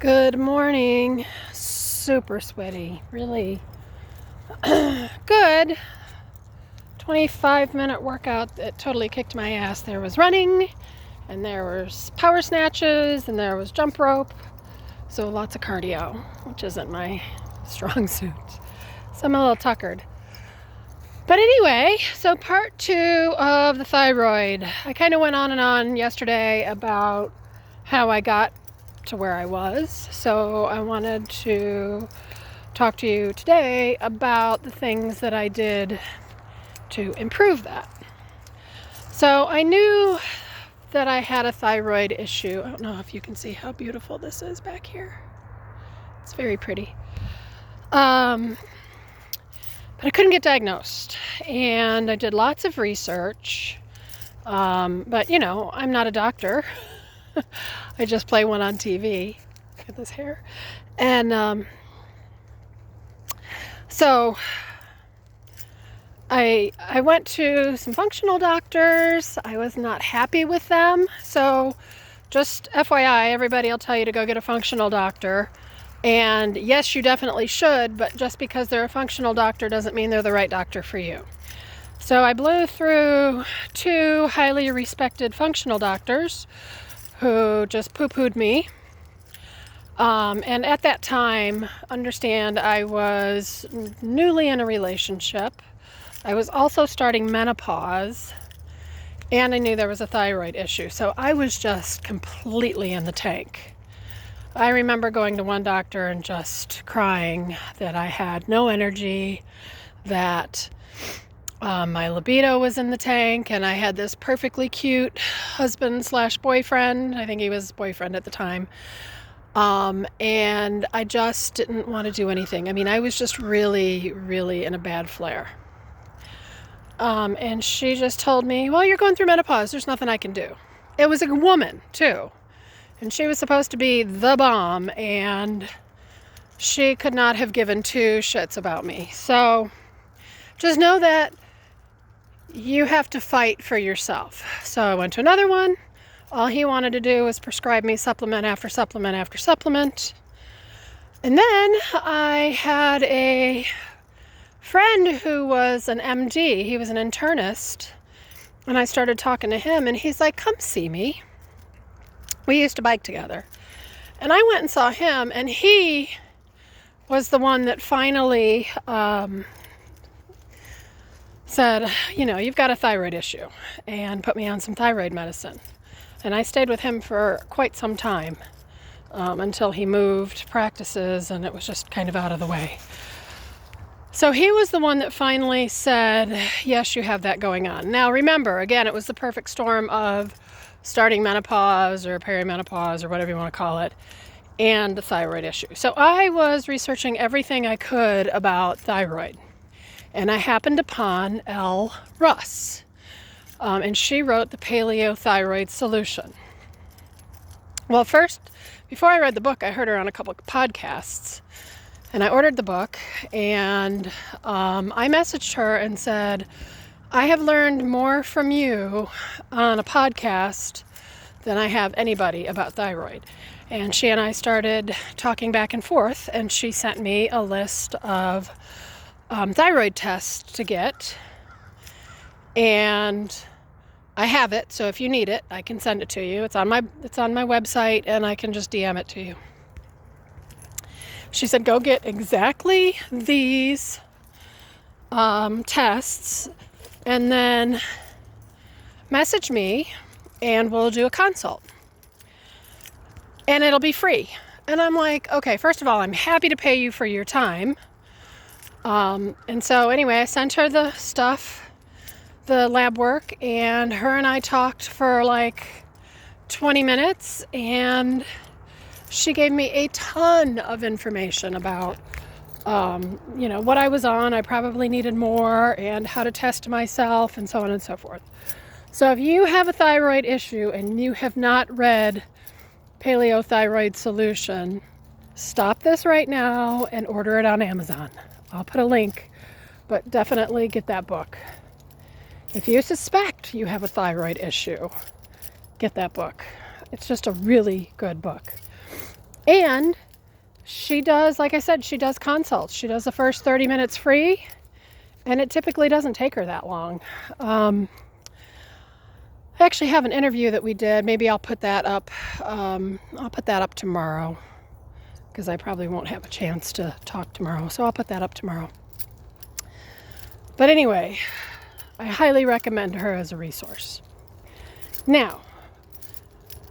Good morning. Super sweaty. Really good. 25-minute workout that totally kicked my ass. There was running, and there was power snatches, and there was jump rope. So lots of cardio, which isn't my strong suit. So I'm a little tuckered. But anyway, so part 2 of the thyroid. I kind of went on and on yesterday about how I got to where I was. So I wanted to talk to you today about the things that I did to improve that. So I knew that I had a thyroid issue. I don't know if you can see how beautiful this is back here. It's very pretty. But I couldn't get diagnosed, and I did lots of research. But you know, I'm not a doctor. I just play one on TV. Look at this hair. And so I went to some functional doctors. I was not happy with them. So just FYI, everybody will tell you to go get a functional doctor. And yes, you definitely should, but just because they're a functional doctor doesn't mean they're the right doctor for you. So I blew through 2 highly respected functional doctors who just poo-pooed me. And at that time, understand, I was newly in a relationship. I was also starting menopause, and I knew there was a thyroid issue. So I was just completely in the tank. I remember going to one doctor and just crying that I had no energy, that my libido was in the tank, and I had this perfectly cute husband/boyfriend. I think he was boyfriend at the time. And I just didn't want to do anything. I mean, I was just really, really in a bad flare. And she just told me, well, you're going through menopause. There's nothing I can do. It was a woman, too. And she was supposed to be the bomb, and she could not have given 2 shits about me. So just know that you have to fight for yourself. So I went to another one. All he wanted to do was prescribe me supplement after supplement after supplement. And then I had a friend who was an MD. He was an internist. And I started talking to him, and he's like, come see me. We used to bike together. And I went and saw him, and he was the one that finally said, you know, you've got a thyroid issue, and put me on some thyroid medicine. And I stayed with him for quite some time until he moved practices, and it was just kind of out of the way. So he was the one that finally said, yes, you have that going on. Now remember, again, it was the perfect storm of starting menopause or perimenopause or whatever you want to call it, and the thyroid issue. So I was researching everything I could about thyroid, and I happened upon Elle Russ, and she wrote the Paleo Thyroid Solution. Well, first, before I read the book, I heard her on a couple of podcasts, and I ordered the book, and I messaged her and said, I have learned more from you on a podcast than I have anybody about thyroid. And she and I started talking back and forth, and she sent me a list of thyroid tests to get. And I have it, so if you need it, I can send it to you. It's on my website, and I can just DM it to you. She said, go get exactly these tests, and then message me, and we'll do a consult. And it'll be free. And I'm like, okay, first of all, I'm happy to pay you for your time. And so anyway, I sent her the stuff, the lab work, and her and I talked for like 20 minutes, and she gave me a ton of information about you know, what I was on. I probably needed more, and how to test myself, and so on and so forth. So if you have a thyroid issue and you have not read Paleo Thyroid Solution, stop this right now and order it on Amazon. I'll put a link, but definitely get that book. If you suspect you have a thyroid issue, get that book. It's just a really good book. And she does, like I said, she does consults. She does the first 30 minutes free, and it typically doesn't take her that long. I actually have an interview that we did. Maybe I'll put that up. I'll put that up tomorrow, because I probably won't have a chance to talk tomorrow. So I'll put that up tomorrow. But anyway, I highly recommend her as a resource. Now,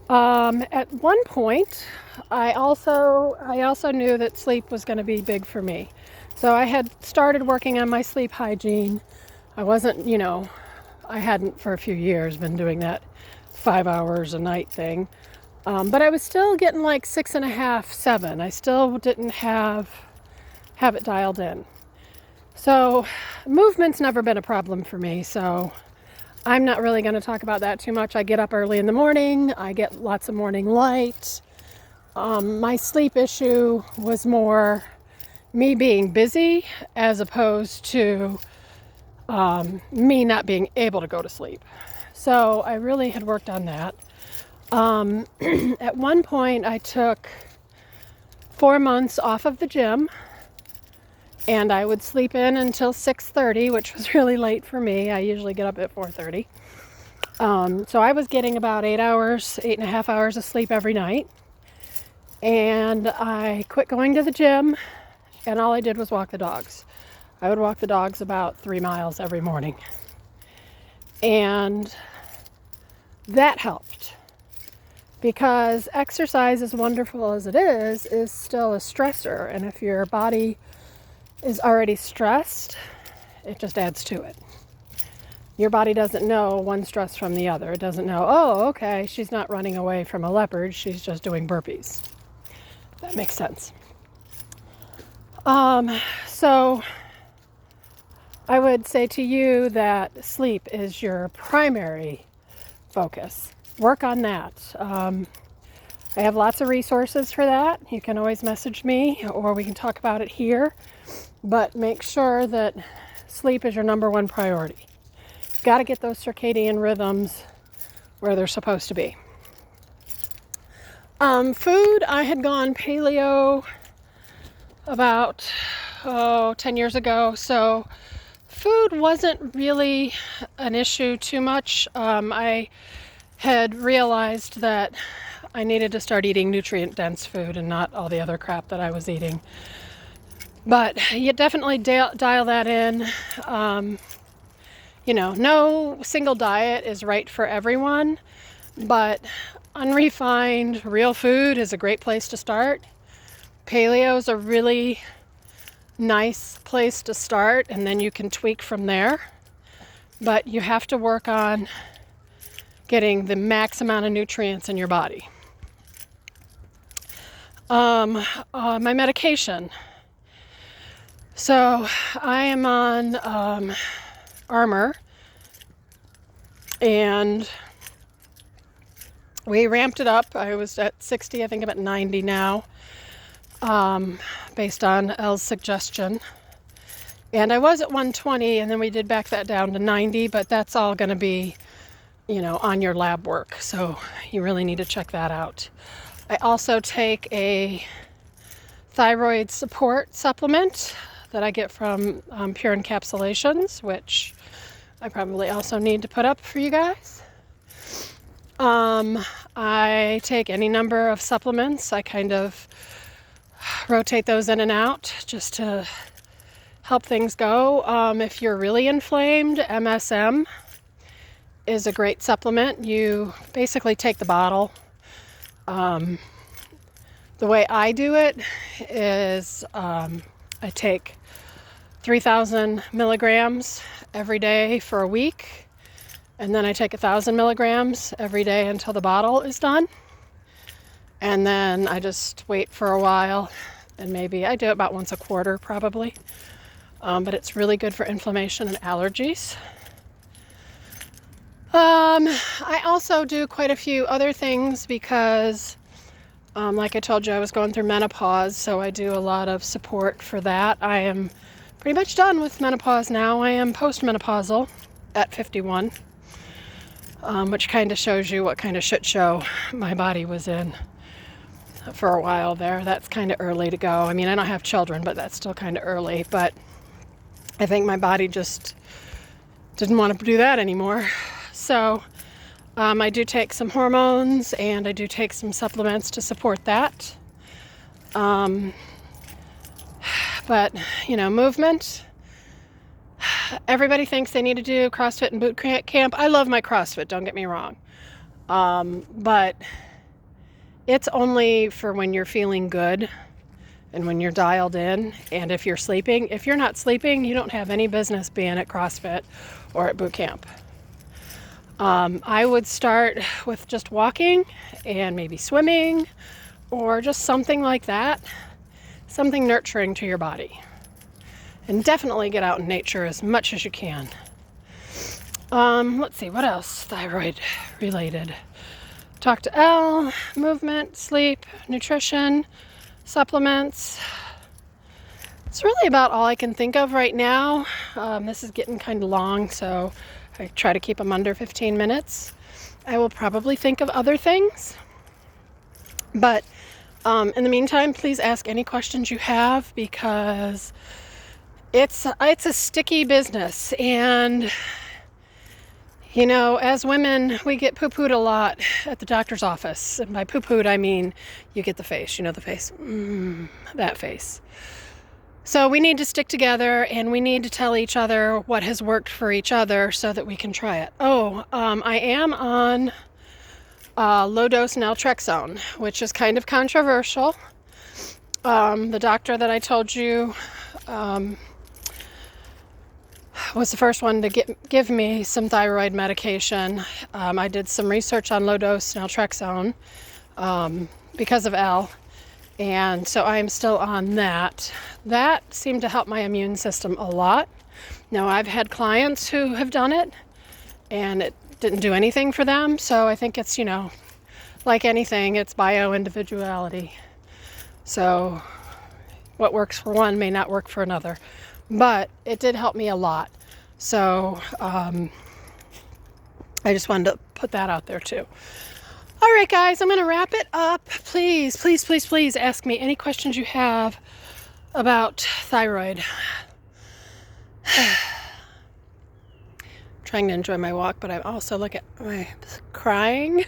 at one point, I also knew that sleep was going to be big for me. So I had started working on my sleep hygiene. I wasn't, I hadn't for a few years been doing that 5 hours a night thing. But I was still getting like 6.5, 7. I still didn't have it dialed in. So movement's never been a problem for me. So I'm not really going to talk about that too much. I get up early in the morning. I get lots of morning light. My sleep issue was more me being busy as opposed to me not being able to go to sleep. So I really had worked on that. At one point, I took 4 months off of the gym, and I would sleep in until 6:30, which was really late for me. I usually get up at 4:30. So I was getting about 8.5 hours of sleep every night. And I quit going to the gym, and all I did was walk the dogs. I would walk the dogs about 3 miles every morning. And that helped, because exercise, as wonderful as it is still a stressor. And if your body is already stressed, it just adds to it. Your body doesn't know one stress from the other. It doesn't know, oh, okay, she's not running away from a leopard, she's just doing burpees. That makes sense. So I would say to you that sleep is your primary focus. Work on that. I have lots of resources for that. You can always message me, or we can talk about it here. But make sure that sleep is your number one priority. You've got to get those circadian rhythms where they're supposed to be. Food, I had gone paleo about 10 years ago, so food wasn't really an issue too much. I had realized that I needed to start eating nutrient-dense food and not all the other crap that I was eating. But you definitely dial that in. No single diet is right for everyone, but unrefined, real food is a great place to start. Paleo is a really nice place to start, and then you can tweak from there. But you have to work on getting the max amount of nutrients in your body. My medication. So I am on Armor, and we ramped it up. I was at 60, I think I'm at 90 now, based on Elle's suggestion. And I was at 120, and then we did back that down to 90, but that's all going to be, on your lab work. So you really need to check that out. I also take a thyroid support supplement that I get from Pure Encapsulations, which I probably also need to put up for you guys. I take any number of supplements. I kind of rotate those in and out just to help things go. If you're really inflamed, MSM is a great supplement. You basically take the bottle. The way I do it is I take 3,000 milligrams every day for a week, and then I take 1,000 milligrams every day until the bottle is done. And then I just wait for a while, and maybe I do it about once a quarter probably. But it's really good for inflammation and allergies. I also do quite a few other things because, like I told you, I was going through menopause, so I do a lot of support for that. I am pretty much done with menopause now. I am postmenopausal at 51, which kind of shows you what kind of shit show my body was in. for a while there. That's kind of early to go. I mean, I don't have children, but that's still kind of early. But I think my body just didn't want to do that anymore. So I do take some hormones, and I do take some supplements to support that. But, you know, movement. Everybody thinks they need to do CrossFit and boot camp. I love my CrossFit, don't get me wrong. But it's only for when you're feeling good and when you're dialed in, and if you're sleeping. If you're not sleeping, you don't have any business being at CrossFit or at boot camp. I would start with just walking and maybe swimming or just something like that. Something nurturing to your body. And definitely get out in nature as much as you can. Let's see, what else? Thyroid related. Talk to Elle, movement, sleep, nutrition, supplements. It's really about all I can think of right now. This is getting kind of long, so I try to keep them under 15 minutes. I will probably think of other things. But in the meantime, please ask any questions you have, because it's a sticky business. And, you know, as women, we get poo-pooed a lot at the doctor's office. And by poo-pooed, I mean you get the face. You know the face. That face. So we need to stick together, and we need to tell each other what has worked for each other so that we can try it. I am on low-dose naltrexone, which is kind of controversial. The doctor that I told you was the first one to give me some thyroid medication. I did some research on low-dose naltrexone because of Elle, and so I'm still on that. That seemed to help my immune system a lot. Now, I've had clients who have done it, and it didn't do anything for them. So I think it's, you know, like anything, it's bio-individuality. So what works for one may not work for another. But it did help me a lot. So I just wanted to put that out there too. All right, guys, I'm going to wrap it up. Please, please, please, please ask me any questions you have about thyroid. Trying to enjoy my walk, but I'm also crying.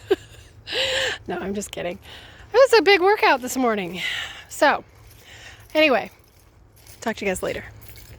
No, I'm just kidding. It was a big workout this morning. So, anyway, talk to you guys later.